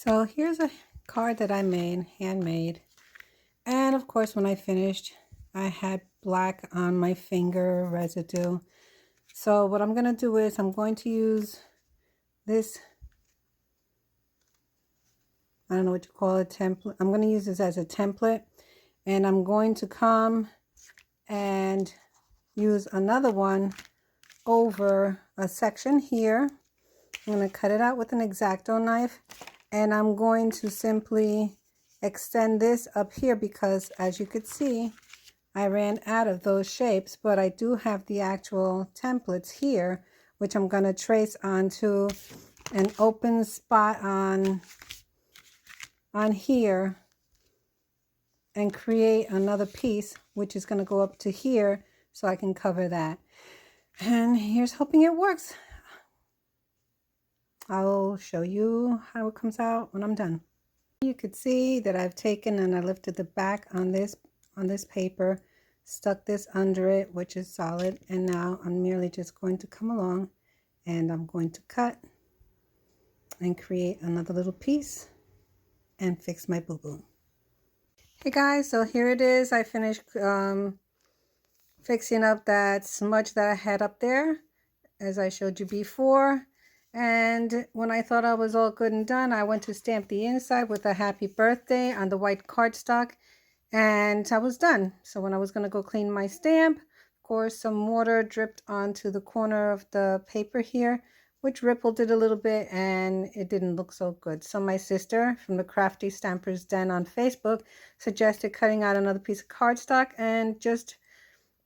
So here's a card that I made, handmade. And of course, when I finished, I had black on my finger residue. So what I'm going to do is I'm going to use this, I don't know what you call it, template. I'm going to use this as a template. And I'm going to come and use another one over a section here. I'm going to cut it out with an X-Acto knife. And I'm going to simply extend this up here because, as you could see, I ran out of those shapes, but I do have the actual templates here, which I'm going to trace onto an open spot on here and create another piece, which is going to go up to here so I can cover that. And here's hoping it works. I'll show you how it comes out when I'm done. You could see that I've taken and I lifted the back on this paper, stuck this under it, which is solid, and now I'm merely just going to come along and I'm going to cut and create another little piece and fix my boo-boo. Hey guys, so here it is. I finished fixing up that smudge that I had up there, as I showed you before. And when I thought I was all good and done, I went to stamp the inside with a happy birthday on the white cardstock, and I was done. So when I was going to go clean my stamp, of course, some water dripped onto the corner of the paper here, which rippled it a little bit, and it didn't look so good. So my sister from the Crafty Stampers Den on Facebook suggested cutting out another piece of cardstock and just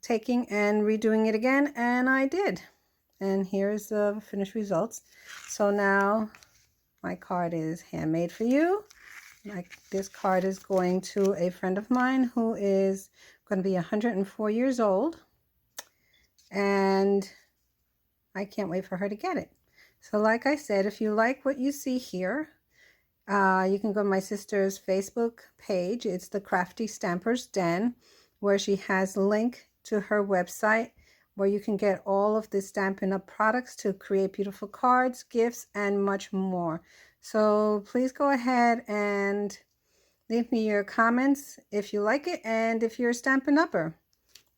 taking and redoing it again, and I did. And here's the finished results. So now my card is handmade for you. This card is going to a friend of mine who is going to be 104 years old. And I can't wait for her to get it. So like I said, if you like what you see here, you can go to my sister's Facebook page. It's the Crafty Stampers Den, where she has a link to her website, where you can get all of the Stampin' Up! Products to create beautiful cards, gifts, and much more. So please go ahead and leave me your comments if you like it and if you're a Stampin' Upper.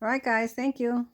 All right, guys, thank you.